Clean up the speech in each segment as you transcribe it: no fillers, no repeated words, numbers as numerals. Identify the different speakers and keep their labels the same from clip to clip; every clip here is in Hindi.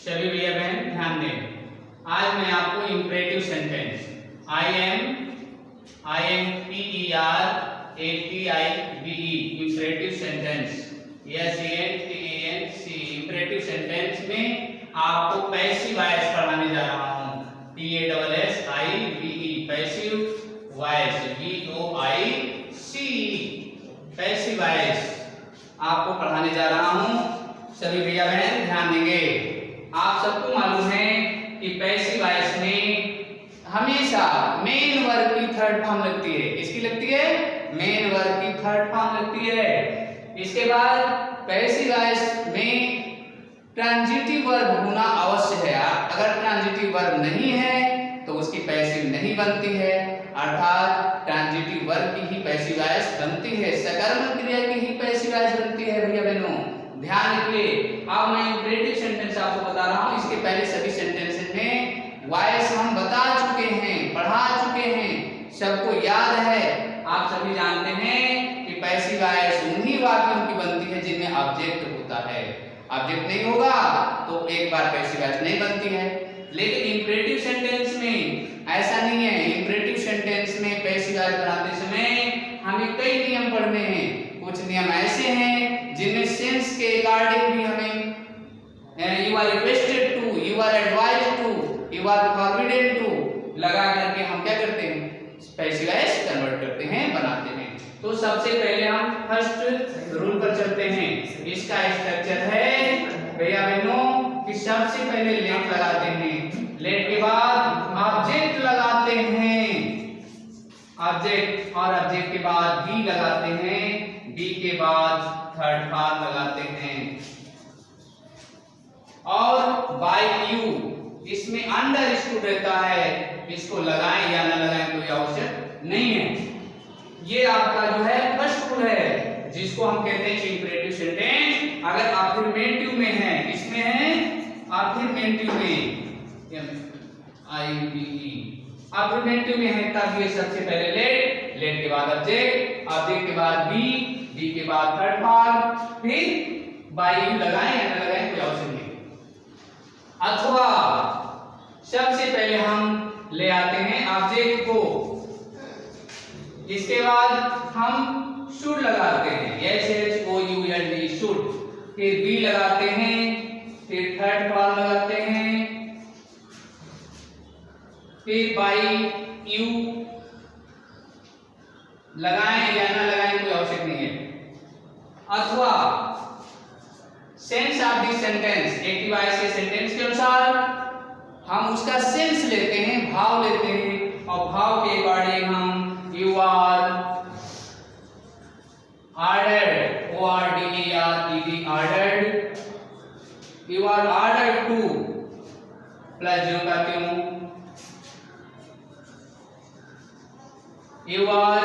Speaker 1: सभी भैया बहन ध्यान दें। आज मैं आपको imperative sentence imperative sentence imperative sentence में आपको पैसिव वॉइस पढ़ाने जा रहा हूँ। पैसिव वॉइस पैसिव वॉइस आपको पढ़ाने जा रहा हूँ। सभी भैया बहन ध्यान देंगे। आप सबको मालूम है कि पैसिव वॉइस में हमेशा मेन वर्ब की थर्ड फॉर्म लगती है। इसकी लगती है मेन वर्ब की थर्ड फॉर्म लगती है। इसके बाद पैसिव वॉइस में ट्रांजिटिव वर्ब होना आवश्य है। अगर ट्रांजिटिव वर्ब नहीं है तो उसकी पैसिव नहीं बनती है, अर्थात ट्रांजिटिव वर्ब की ही पैसिव वॉइस बनती है, सकर्मक क्रिया की ही पैसिव वॉइस बनती है। भैया बहनों ध्यान रखिए। अब मैं इंपरेटिव सेंटेंस आपको बता रहा हूं। इसके पहले सभी सेंटेंसेस में वॉइस हम बता चुके हैं, पढ़ा चुके हैं, सबको याद है। आप सभी जानते हैं कि पैसिव वॉइस उन्हीं वाक्यों की बनती है जिनमें ऑब्जेक्ट होता है। ऑब्जेक्ट नहीं होगा तो एक बार पैसिव वॉइस नहीं बनती है। लेकिन इंपरेटिव सेंटेंस में ऐसा नहीं है। इंपरेटिव सेंटेंस में पैसिव वॉइस बनाते समय हमें कई नियम पढ़ने हैं। कुछ नियम ऐसे हैं जिनमें सेंस के अकॉर्डिंग भी हमें you are requested to, you are advised to, you are forbidden to लगा करके हम क्या करते हैं, पैसिव वॉइस कन्वर्ट करते हैं, बनाते हैं। तो सबसे पहले हम फर्स्ट रूल पर चलते हैं। इसका स्ट्रक्चर है भैया बहनों कि सबसे पहले लेट लगाते हैं, लेट के बाद ऑब्जेक्ट लगाते हैं, ऑब्जेक्ट, और ऑब्जेक्ट के बाद बी लगाते हैं, बी के बाद थर्ड फॉर्म लगाते हैं, और बाय यू इसमें अंडरस्टूड रहता है। इसको लगाएं या ना लगाएं कोई आवश्यक नहीं है। ये आपका जो है फर्स्ट रूल है जिसको हम कहते हैं इंपरेटिव सेंटेंस। अगर अफर्मेटिव में है, इसमें है अफर्मेटिव में अफर्मेटिव में है तब ये सबसे पहले लेट, लेट के बाद ऑब्जेक्ट, ऑब्जेक्ट के बाद बी, बी के बाद थर्ड फॉर्म, फिर बाय यू लगाएं या ना लगाएं कोई आवश्यक नहीं। अथवा सबसे पहले हम ले आते हैं ऑब्जेक्ट को, इसके बाद हम शुड लगाते हैं, SHOULD शुड, फिर बी लगाते हैं, फिर थर्ड फॉर्म लगाते हैं, फिर बाय यू लगाएं या ना लगाएं कोई आवश्यक नहीं है। अथवा sense of this sentence, active voice के सेंटेंस के अनुसार हम उसका सेंस लेते हैं, भाव लेते हैं, और भाव के अकॉर्डिंग हम you are ordered, ORDERED ordered, you are ordered to plus जो कहते हूं, you are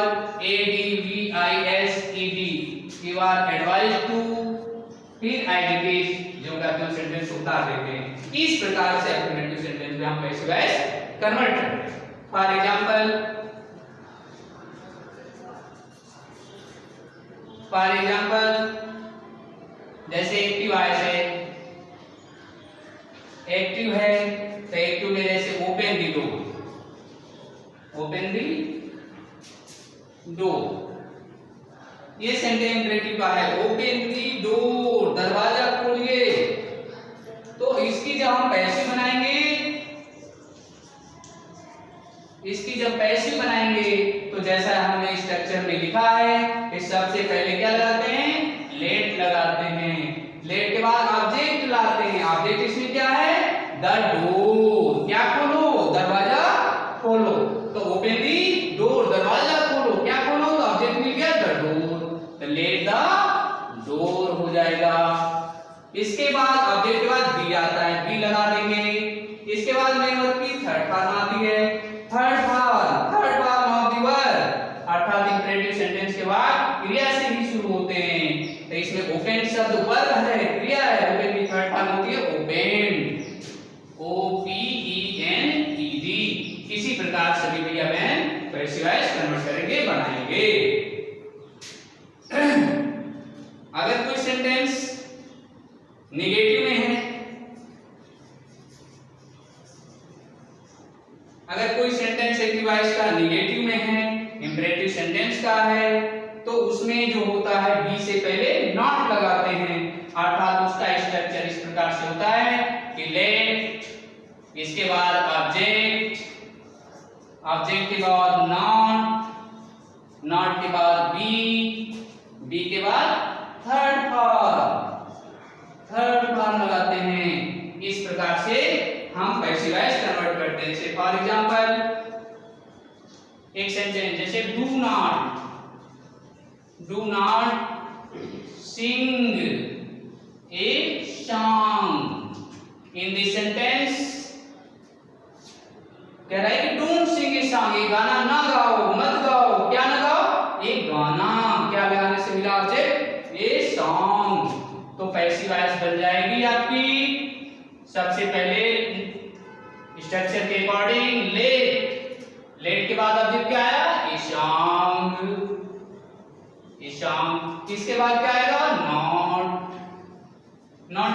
Speaker 1: ADVISED you are advised to, फिर आइडेंटिटीज जो कहते हैं सेंटेंस उतार देते हैं। इस प्रकार से अफर्मेटिव सेंटेंस में हम पैसिव वॉइस कन्वर्ट करते हैं। फॉर एग्जांपल जैसे एक्टिव वॉइस है, एक्टिव है तो एक्टिव में जैसे open the door, open the door, ये सेंटेंस इंपरेटिव का है। ओपन दी डोर, दरवाजा खोलिए। तो इसकी जब हम पैसिव बनाएंगे, इसकी जब पैसिव बनाएंगे तो जैसा हमने स्ट्रक्चर में लिखा है कि सबसे पहले क्या लगाते हैं, लेट लगाते हैं, लेट के बाद ऑब्जेक्ट लाते हैं। ऑब्जेक्ट इसमें क्या है, द डोर, क्या खोलो, दरवाजा खोलो। तो ओपन दी डोर, दरवाजा खोलो, क्या खोलो, तो ऑब्जेक्ट मिल गया द डोर, तो लेट द डोर हो जाएगा। इसके बाद ऑब्जेक्ट के बाद बी आता है, बी लगा देंगे। इसके बाद मेन वर्ब की थर्ड फॉर्म आती है, third form of the verb, अर्थात इंपरेटिव सेंटेंस के बाद क्रिया से ही शुरू होते हैं। तो इसमें ओपन शब्द वर्ब है, क्रिया है, ओपन की थर्ड फॉर्म होती है ओपेन, OPENED। इसी प्रकार सभी भैया बहन पैसिव वॉइस कन्वर्ट करेंगे, बनाएंगे। अगर कोई सेंटेंस नेगेटिव में है अगर कोई सेंटेंस एक्टिव वॉइस का निगेटिव में है, इंपरेटिव सेंटेंस का है, तो उसमें जो होता है बी से पहले नॉट लगाते हैं, अर्थात उसका स्ट्रक्चर इस प्रकार से होता है कि लेट, इसके बाद ऑब्जेक्ट, ऑब्जेक्ट के बाद नॉट, नॉट के बाद बी, बी के बाद थर्ड फॉर्म लगाते हैं। इस प्रकार से हम पैसिव वॉइस कन्वर्ट करते हैं। जैसे फॉर एग्जांपल एक सेंटेंस जैसे do not sing a song. In this sentence कह रहा है कि डोंट सिंग ए सॉन्ग, ये गाना ना गाओ, मत गाओ। क्या ना गाओ? ये गाना। क्या लगाने से मिला ऑब्जेक्ट? A song. तो पैसिव वॉइस बन जाएगी आपकी सबसे पहले स्ट्रक्चर के अकॉर्डिंग लेट, लेट के बाद ऑब्जेक्ट क्या आया? A song, a song. इसके बाद क्या आएगा? Not, not